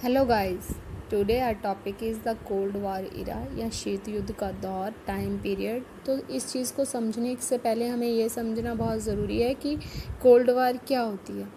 Hello guys, today our topic is the cold war era या शीत युद्ध का दौर टाइम पीरियड। तो इस चीज़ को समझने से पहले हमें ये समझना बहुत ज़रूरी है कि कोल्ड वार क्या होती है।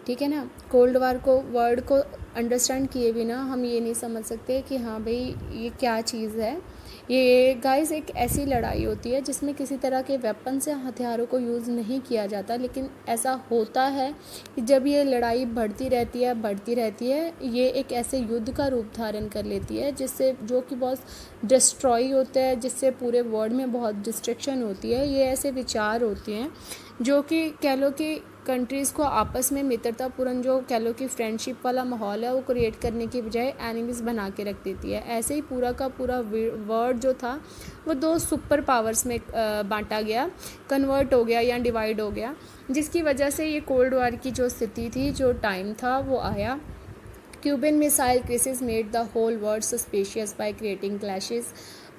ठीक है ना। कोल्ड वार को वर्ड को अंडरस्टैंड किए बिना हम ये नहीं समझ सकते कि हाँ भाई ये क्या चीज़ है। ये गाइस एक ऐसी लड़ाई होती है जिसमें किसी तरह के वेपन से हथियारों को यूज़ नहीं किया जाता, लेकिन ऐसा होता है कि जब ये लड़ाई बढ़ती रहती है ये एक ऐसे युद्ध का रूप धारण कर लेती है जिससे जो कि बहुत डिस्ट्रॉय होता है, जिससे पूरे वर्ल्ड में बहुत डिस्ट्रक्शन होती है। ये ऐसे विचार होते हैं जो कि कह लो कि कंट्रीज़ को आपस में मित्रतापूर्ण जो कह लो कि फ्रेंडशिप वाला माहौल है वो क्रिएट करने की बजाय एनिमीज़ बना के रख देती है। ऐसे ही पूरा का पूरा वर्ल्ड जो था वो दो सुपर पावर्स में बांटा गया, कन्वर्ट हो गया या डिवाइड हो गया, जिसकी वजह से ये कोल्ड वॉर की जो स्थिति थी, जो टाइम था वो आया। Cuban missile crisis made the whole world suspicious by creating clashes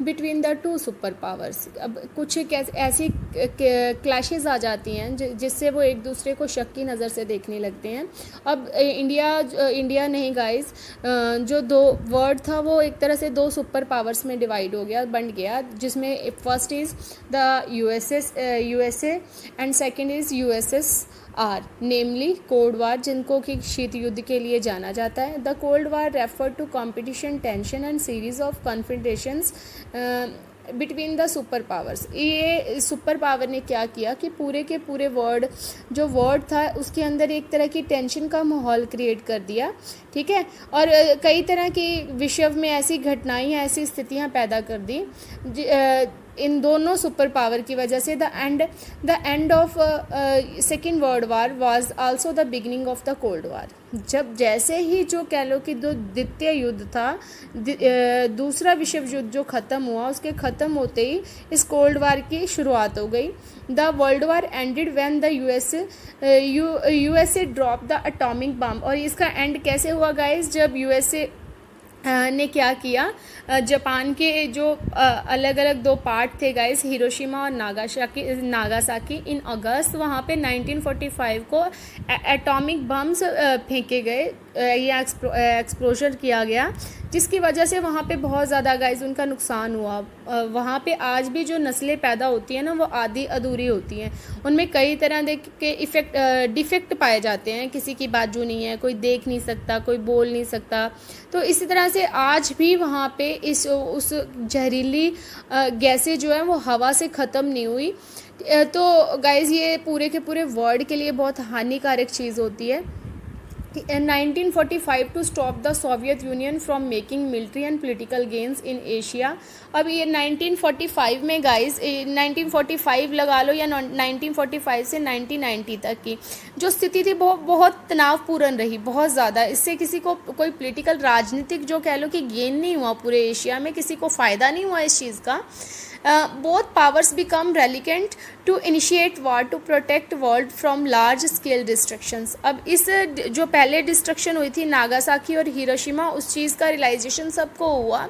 between the to super powers. अब कुछ एक ऐसी क्लैशेज़ आ जाती हैं जिससे वो एक दूसरे को शक की नज़र से देखने लगते हैं। अब इंडिया नहीं गाइस, जो दो वर्ड था वो एक तरह से दो सुपर पावर्स में डिवाइड हो गया, बन गया, जिसमें first is the USA and second is USSR, namely cold war, जिनको कि शीत युद्ध के लिए जाना जाता है। The cold war refer to competition, tension and series of confrontations between the super powers. ये सुपर पावर ने क्या किया कि पूरे के पूरे वर्ड था उसके अंदर एक तरह की टेंशन का माहौल क्रिएट कर दिया। ठीक है। और कई तरह की विश्व में ऐसी घटनाएं, ऐसी स्थितियां पैदा कर दी इन दोनों सुपर पावर की वजह से। The end of second world war was also the beginning of the cold वार। जब जैसे ही जो कह लो कि जो द्वितीय युद्ध था, दूसरा विश्व युद्ध जो ख़त्म हुआ, उसके ख़त्म होते ही इस कोल्ड वार की शुरुआत हो गई। The world war ended when the USA drop the atomic bomb. और इसका एंड कैसे हुआ गाइस? जब यूएसए ने क्या किया, जापान के जो अलग अलग दो पार्ट थे गाइस, हिरोशिमा और नागासाकी, इन अगस्त वहाँ पे 1945 को एटॉमिक बम्स फेंके गए या एक्सप्लोजर किया गया, जिसकी वजह से वहाँ पे बहुत ज़्यादा गाइस उनका नुकसान हुआ। वहाँ पे आज भी जो नस्लें पैदा होती हैं ना वो आधी अधूरी होती हैं, उनमें कई तरह के डिफेक्ट पाए जाते हैं। किसी की बाजू नहीं है, कोई देख नहीं सकता, कोई बोल नहीं सकता। तो इसी तरह से आज भी वहाँ पे उस जहरीली गैसें जो है वो हवा से ख़त्म नहीं हुई। तो गाइस ये पूरे के पूरे वर्ल्ड के लिए बहुत हानिकारक चीज़ होती है। In 1945 to stop the Soviet Union from making military and political gains in Asia. अब ये 1945 में गाइस, 1945 लगा लो या 1945 से 1990 तक की जो स्थिति थी वो बहुत तनावपूर्ण रही, बहुत ज़्यादा। इससे किसी को कोई पोलिटिकल राजनीतिक जो कह लो कि गेन नहीं हुआ, पूरे एशिया में किसी को फ़ायदा नहीं हुआ इस चीज़ का। Both powers become reluctant to initiate war to protect world from large scale destructions. अब इस जो पहले डिस्ट्रक्शन हुई थी नागासाकी और हिरोशिमा, उस चीज़ का रियलाइजेशन सबको हुआ।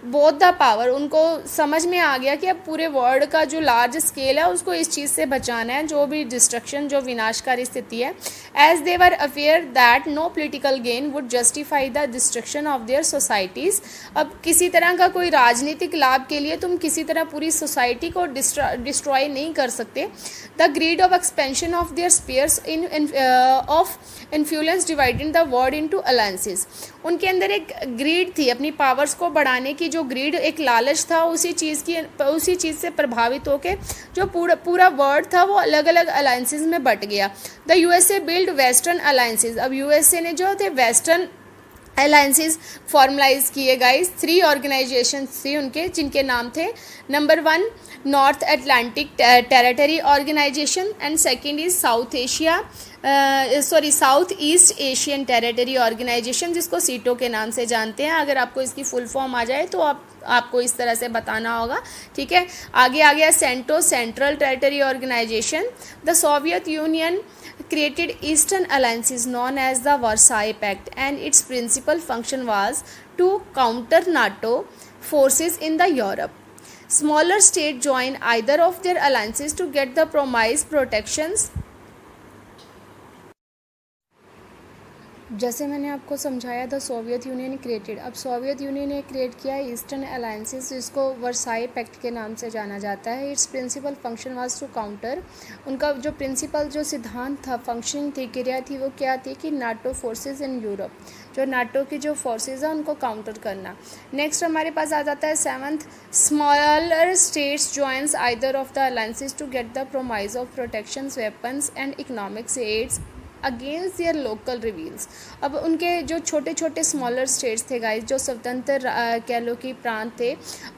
बोथ द पावर, उनको समझ में आ गया कि अब पूरे वर्ल्ड का जो लार्ज स्केल है उसको इस चीज़ से बचाना है, जो भी डिस्ट्रक्शन, जो विनाशकारी स्थिति है। As they were aware that no political gain would justify the destruction of their societies. अब किसी तरह का कोई राजनीतिक लाभ के लिए तुम किसी तरह पूरी सोसाइटी को डिस्ट्रॉय नहीं कर सकते। The greed of expansion of their spheres of influence dividing the world into alliances. उनके अंदर एक ग्रीड थी, अपनी पावर्स को बढ़ाने की जो ग्रीड, एक लालच था, उसी चीज़ से प्रभावित होकर जो पूरा वर्ल्ड था वो अलग अलग अलायंसेस में बट गया। The USA build western alliances. अब यूएसए ने जो थे वेस्टर्न अलायंसेस फॉर्मलाइज किए गाइस। 3 ऑर्गेनाइजेशन थी उनके, जिनके नाम थे number 1 North Atlantic territory organization and second is South East Asian territory organization, जिसको सीटो के नाम से जानते हैं। अगर आपको इसकी फुल फॉर्म आ जाए तो आपको इस तरह से बताना होगा। ठीक है। आगे आ गया central territory organization. The Soviet Union created Eastern alliances known as the Versailles Pact, and its principal function was to counter NATO forces in the Europe. Smaller states joined either of their alliances to get the promised protections जैसे मैंने आपको समझाया the Soviet Union created. अब Soviet Union ने create किया है eastern alliances, जिसको Warsaw pact के नाम से जाना जाता है। Its principal function was to counter, उनका जो प्रिंसिपल जो सिद्धांत था, फंक्शनिंग थी, क्रिया थी, वो क्या थी कि नाटो फोर्सेज इन यूरोप, जो नाटो की जो फोर्सेज है उनको काउंटर करना। नेक्स्ट हमारे पास आ जाता है seventh, smaller states joins either of the alliances to get the promise of protection, weapons and economics aids against their local rivals. अब उनके जो छोटे छोटे स्मॉलर स्टेट्स थे गाइस, जो स्वतंत्र कह लो कि प्रांत थे,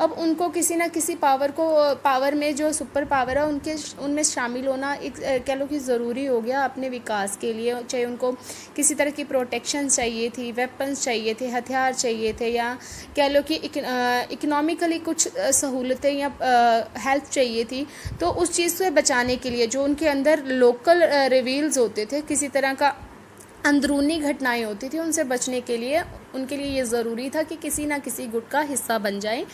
अब उनको किसी ना किसी पावर में जो सुपर पावर है उनमें शामिल होना एक कह लो कि ज़रूरी हो गया अपने विकास के लिए। चाहे उनको किसी तरह की प्रोटेक्शन चाहिए थी, वेपन्स चाहिए थे, हथियार चाहिए थे, या कह लो कि इकोनॉमिकली कुछ सहूलतें या हेल्प चाहिए थी, तो उस चीज़ से बचाने के लिए जो उनके अंदर लोकल रिवील्स होते थे, किसी तरह का अंदरूनी घटनाएं होती थी, उनसे बचने के लिए उनके लिए ये ज़रूरी था कि किसी ना किसी गुट का हिस्सा बन जाए।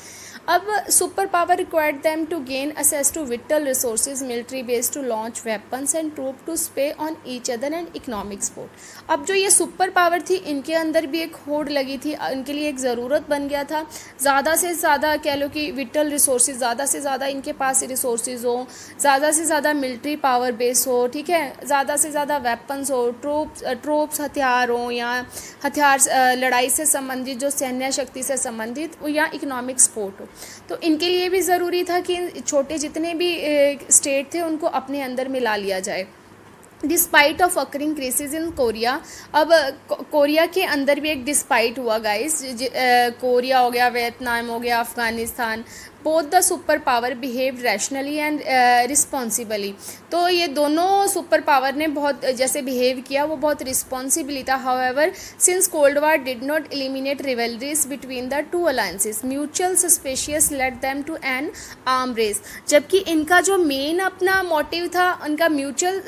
अब super power required them to gain access to vital resources, military base to launch weapons and troop to spy on each other and economic support. अब जो ये सुपर पावर थी, इनके अंदर भी एक होड़ लगी थी, इनके लिए एक ज़रूरत बन गया था ज़्यादा से ज़्यादा कह लो कि विटल रिसोर्सेज, ज़्यादा से ज़्यादा इनके पास रिसोर्सेज हो, ज़्यादा से ज़्यादा मिलिट्री पावर बेस हो, ठीक है, ज़्यादा से ज़्यादा वेपन्स हो, ट्रूप्स हथियार हो, या हथियार लड़ाई से संबंधित जो सैन्य शक्ति से संबंधित, या इकोनॉमिक सपोर्ट हो। तो इनके लिए भी ज़रूरी था कि छोटे जितने भी स्टेट थे उनको अपने अंदर मिला लिया जाए। Despite of occurring crisis in Korea, अब कोरिया के अंदर भी एक डिस्पाइट हुआ गाइस, कोरिया हो गया, वियतनाम हो गया, Afghanistan, both the super power behave rationally and responsibly. तो ये दोनों सुपर पावर ने बहुत जैसे बिहेव किया, वो बहुत रिस्पॉन्सिबली था। However since cold war did not eliminate rivalries between the two alliances, mutual suspicious led them to an arm race. जबकि इनका जो मेन अपना मोटिव था, उनका म्यूचुअल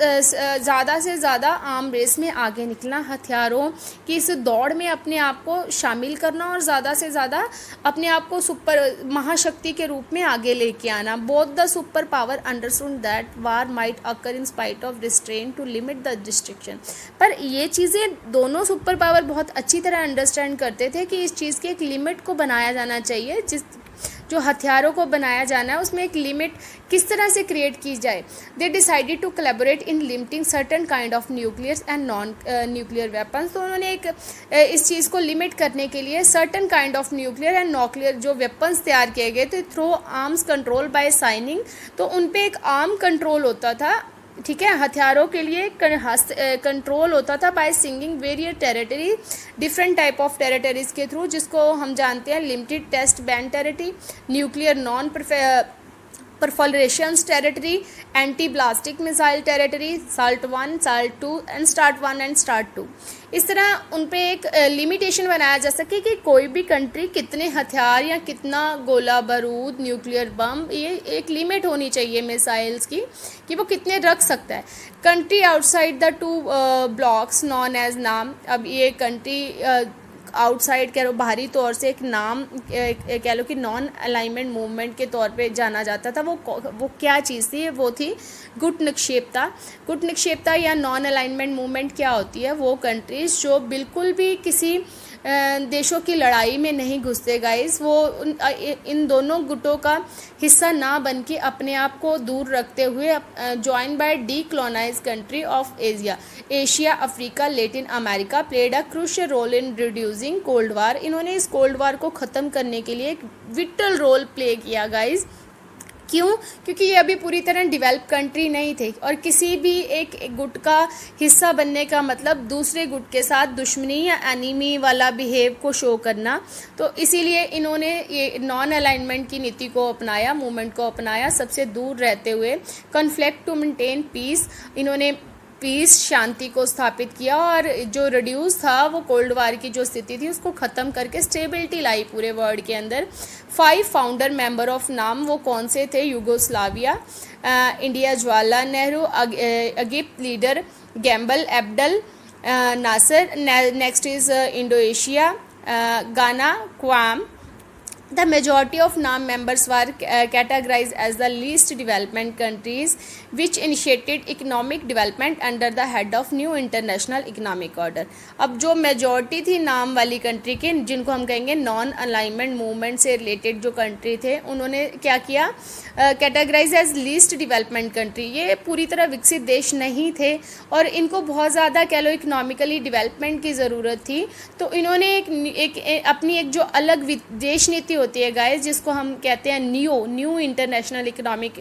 ज़्यादा से ज़्यादा आर्म रेस में आगे निकलना, हथियारों की इस दौड़ में अपने आप को शामिल करना और ज़्यादा से ज़्यादा अपने आप को सुपर महाशक्ति के रूप में आगे लेके आना। Both the super power understood that war might occur in spite of restraint to limit the destruction. पर ये चीज़ें दोनों सुपर पावर बहुत अच्छी तरह अंडरस्टैंड करते थे कि इस चीज़ के एक लिमिट को बनाया जाना चाहिए, जो हथियारों को बनाया जाना है उसमें एक लिमिट किस तरह से क्रिएट की जाए। They decided to collaborate in limiting certain kind of nuclear and non nuclear weapons. तो उन्होंने एक इस चीज़ को लिमिट करने के लिए certain kind of nuclear and nuclear जो वेपन्स तैयार किए गए थे through arms control by signing. तो उन पे एक आर्म कंट्रोल होता था, ठीक है, हथियारों के लिए कंट्रोल होता था by singing various territory, different type of territories के थ्रू, जिसको हम जानते हैं limited test ban territory, nuclear non perforations territory, anti ballistic missile territory, SALT 1, SALT 2 and START 1 and START 2। इस तरह उन पे एक लिमिटेशन बनाया जा सके कि कोई भी कंट्री कितने हथियार या कितना गोला बारूद, न्यूक्लियर बम, ये एक लिमिट होनी चाहिए मिसाइल्स की कि वो कितने रख सकता है। Country outside the two blocs known as NAM. अब ये कंट्री आउटसाइड कह लो बाहरी तौर से एक नाम कह लो कि नॉन अलाइनमेंट मूवमेंट के तौर पे जाना जाता था। वो क्या चीज़ थी? वो थी गुट निक्षेपता। गुट निक्षेपता या नॉन अलाइनमेंट मूवमेंट क्या होती है? वो कंट्रीज़ जो बिल्कुल भी किसी देशों की लड़ाई में नहीं घुसते गाइस, वो इन दोनों गुटों का हिस्सा ना बन के अपने आप को दूर रखते हुए join by decolonize country of Asia, Africa, Latin America played a crucial role in reducing cold war. इन्होंने इस कोल्ड वार को ख़त्म करने के लिए एक विटल रोल प्ले किया गाइस। क्यों? क्योंकि ये अभी पूरी तरह डेवलप कंट्री नहीं थे और किसी भी एक गुट का हिस्सा बनने का मतलब दूसरे गुट के साथ दुश्मनी या एनिमी वाला बिहेव को शो करना। तो इसीलिए इन्होंने ये नॉन अलाइनमेंट की नीति को अपनाया, मूवमेंट को अपनाया, सबसे दूर रहते हुए कॉन्फ्लिक्ट टू मेंटेन पीस। इन्होंने पीस, शांति को स्थापित किया और जो रिड्यूस था वो कोल्ड वार की जो स्थिति थी उसको ख़त्म करके स्टेबिलिटी लाई पूरे वर्ल्ड के अंदर। 5 फाउंडर मेंबर ऑफ नाम वो कौन से थे? Yugoslavia, India Jawaharlal Nehru, Egypt leader Gamal Abdel Nasser, next is Indonesia Ghana Kwame, The majority of NAM members were categorized as the least development countries, which initiated economic development under the head of New International Economic Order. अब जो majority थी नाम वाली country के, जिनको हम कहेंगे non alignment movement से रिलेटेड जो कंट्री थे, उन्होंने क्या किया, categorize as least development country. ये पूरी तरह विकसित देश नहीं थे और इनको बहुत ज़्यादा कह लो इकोनॉमिकली डेवलपमेंट की ज़रूरत थी. तो इन्होंने अपनी एक जो अलग विदेश नीति होती है गाइस, जिसको हम कहते हैं न्यू इंटरनेशनल इकोनॉमिक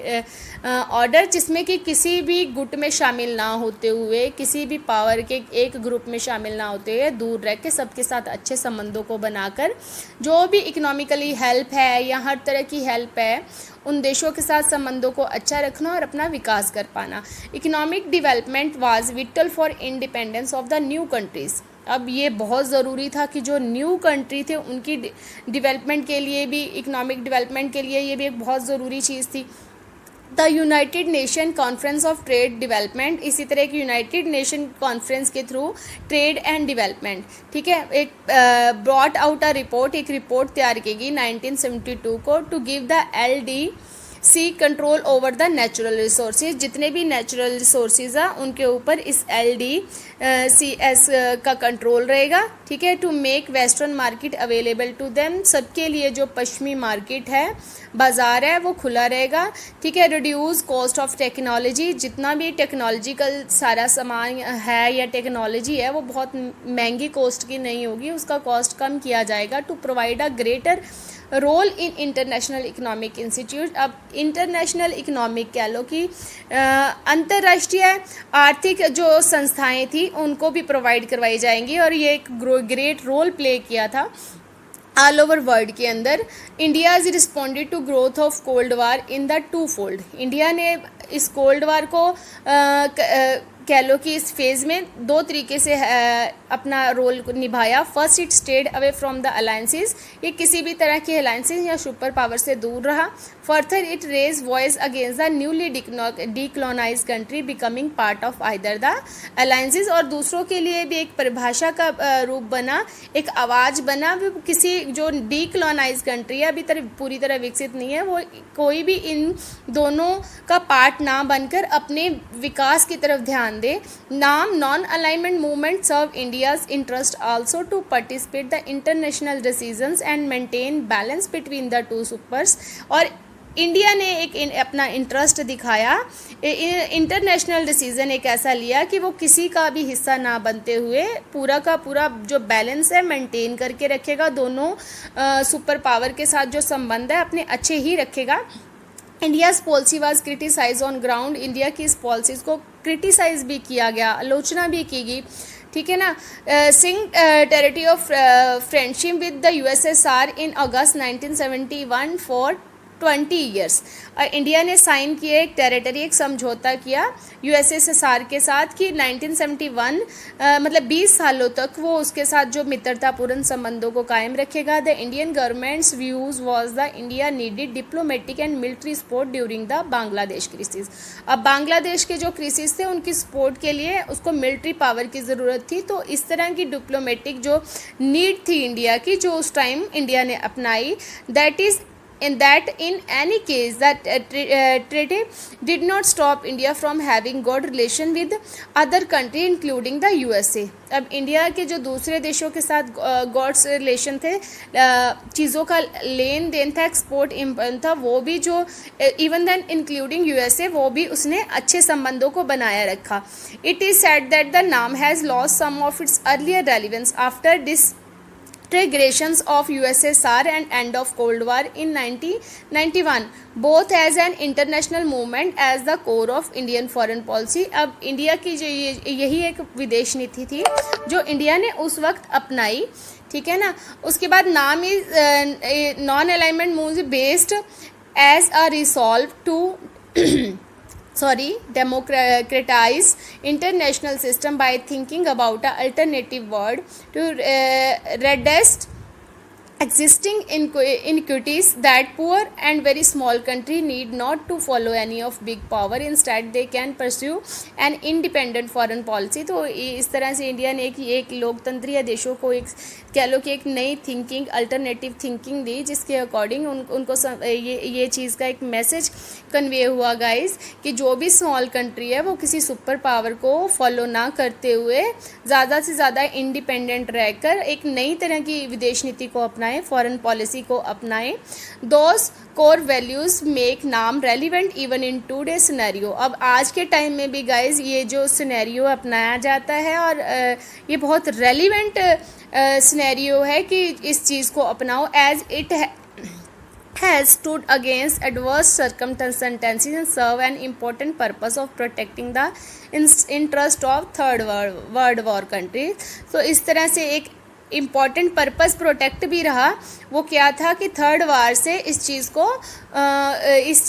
ऑर्डर, जिसमें कि किसी भी गुट में शामिल ना होते हुए, किसी भी पावर के एक ग्रुप में शामिल ना होते हुए, दूर रह के सबके साथ अच्छे संबंधों को बनाकर जो भी इकोनॉमिकली हेल्प है या हर तरह की हेल्प है, उन देशों के साथ संबंधों को अच्छा रखना और अपना विकास कर पाना. Economic development was whittle for independence of the new countries. अब ये बहुत ज़रूरी था कि जो न्यू कंट्री थे उनकी डेवलपमेंट के लिए भी, इकोनॉमिक डेवलपमेंट के लिए ये भी एक बहुत ज़रूरी चीज़ थी. The United Nation conference of trade development, इसी तरह की यूनाइटेड नेशन कॉन्फ्रेंस के थ्रू ट्रेड एंड डेवलपमेंट, ठीक है, एक ब्रॉट आउट अ रिपोर्ट, एक रिपोर्ट तैयार की गई 1972 को, to give the LDC control over the natural resources. जितने भी नेचुरल रिसोर्सेज हैं उनके ऊपर इस LDCS का कंट्रोल रहेगा, ठीक है. To make western market available to them, सबके लिए जो पश्चिमी मार्केट है, बाज़ार है, वो खुला रहेगा, ठीक है. रिड्यूस कॉस्ट ऑफ टेक्नोलॉजी, जितना भी टेक्नोलॉजिकल सारा सामान है या टेक्नोलॉजी है वो बहुत महंगी कॉस्ट की नहीं होगी, उसका कॉस्ट कम किया जाएगा. To provide a greater role in international economic institute. अब इंटरनेशनल इकोनॉमिक कह लो कि अंतर्राष्ट्रीय आर्थिक जो संस्थाएं थी उनको भी प्रोवाइड करवाई जाएंगी, और ये एक ग्रेट रोल प्ले किया था ऑल ओवर वर्ल्ड के अंदर. India is responded to growth of cold war in the two fold. India ने इस कोल्ड वार को कह लो कि इस फेज़ में दो तरीके से अपना रोल निभाया. First, it stayed away from the alliances, ये किसी भी तरह की अलायंसेस या सुपर पावर से दूर रहा. Further, it raise voice against the newly decolonize country becoming part of either the alliances, और दूसरों के लिए भी एक परिभाषा का रूप बना, एक आवाज़ बना. किसी जो डीकोलोनाइज कंट्री है, अभी तक पूरी तरह विकसित नहीं है, वो कोई भी इन दोनों का पार्ट ना बनकर अपने विकास की तरफ ध्यान दे. NAM non alignment movement serve India's interest also to participate the international decisions and maintain balance between the two supers. और इंडिया ने एक अपना इंटरेस्ट दिखाया, इंटरनेशनल डिसीज़न एक ऐसा लिया कि वो किसी का भी हिस्सा ना बनते हुए पूरा का पूरा जो बैलेंस है मेंटेन करके रखेगा, दोनों सुपर पावर के साथ जो संबंध है अपने अच्छे ही रखेगा. India's policy was criticize on ground. India की इस पॉलिसीज़ को क्रिटिसाइज भी किया गया, आलोचना भी की गई, ठीक है ना. सिंग territory of friendship with the USSR in August 1971 for 20 years. India ने साइन किए एक टेरिटरी, एक समझौता किया USSR के साथ कि 1971 मतलब 20 सालों तक वो उसके साथ जो मित्रतापूर्ण संबंधों को कायम रखेगा. The Indian governments views was the India needed diplomatic and military support during the Bangladesh crisis. अब बांग्लादेश के जो क्राइसिस थे उनकी सपोर्ट के लिए उसको मिलिट्री पावर की ज़रूरत थी. तो इस तरह की डिप्लोमेटिक जो नीड थी इंडिया की, जो उस टाइम इंडिया ने अपनाई, that is in any case that treaty did not stop India from having good relation with other country including the USA. अब इंडिया के जो दूसरे देशों के साथ गॉड्स रिलेशन थे, चीज़ों का लेन देन था, एक्सपोर्ट इम्पोर्ट था, वो भी जो इवन देन इंक्लूडिंग USA, वो भी उसने अच्छे संबंधों को बनाया रखा. It is said that the NAM has lost some of its earlier relevance after disintegrations of USSR and end of Cold War in 1991, both as an international movement as the core of Indian foreign policy. अब India की जो यही एक विदेश नीति थी जो India ने उस वक्त अपनाई, ठीक है ना. उसके बाद NAM is non alignment moves based as a resolve to democratize international system by thinking about an alternative world to redress existing inequities that poor and very small country need not to follow any of big power, instead they can pursue an independent foreign policy। तो इस तरह से India ने एक लोकतंत्रीय देशों को एक कह लो कि एक नई थिंकिंग, अल्टरनेटिव थिंकिंग दी, जिसके अकॉर्डिंग उनको ये चीज़ का एक मैसेज कन्वे हुआ गाइस कि जो भी स्मॉल कंट्री है वो किसी सुपर पावर को फॉलो ना करते हुए ज़्यादा से ज़्यादा इंडिपेंडेंट रहकर एक नई तरह की विदेश नीति को अपनाएं, फॉरेन पॉलिसी को अपनाएं। दोस कोर वैल्यूज़ मेक नाम relevant even in today scenario. अब आज के टाइम में भी गाइज ये जो सिनेरियो अपनाया जाता है और ये बहुत रेलिवेंट सिनेरियो है कि इस चीज़ को अपनाओ, as it has stood against adverse circumstances and serve an important purpose of protecting the interest of third world war countries। तो इस तरह से एक इम्पॉर्टेंट पर्पस प्रोटेक्ट भी रहा। वो क्या था कि थर्ड वार से इस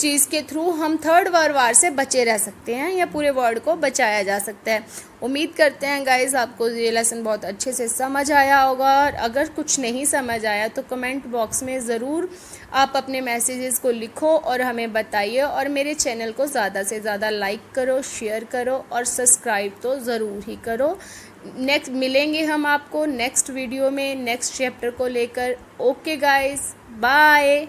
चीज़ के थ्रू हम थर्ड वर्ल्ड वार से बचे रह सकते हैं या पूरे वर्ल्ड को बचाया जा सकता है। उम्मीद करते हैं गाइज़ आपको ये लेसन बहुत अच्छे से समझ आया होगा, और अगर कुछ नहीं समझ आया तो कमेंट बॉक्स में ज़रूर आप अपने मैसेजेस को लिखो और हमें बताइए, और मेरे चैनल को ज़्यादा से ज़्यादा लाइक करो, शेयर करो और सब्सक्राइब तो ज़रूर ही करो। नेक्स्ट मिलेंगे हम आपको नेक्स्ट वीडियो में नेक्स्ट चैप्टर को लेकर। Okay guys, bye.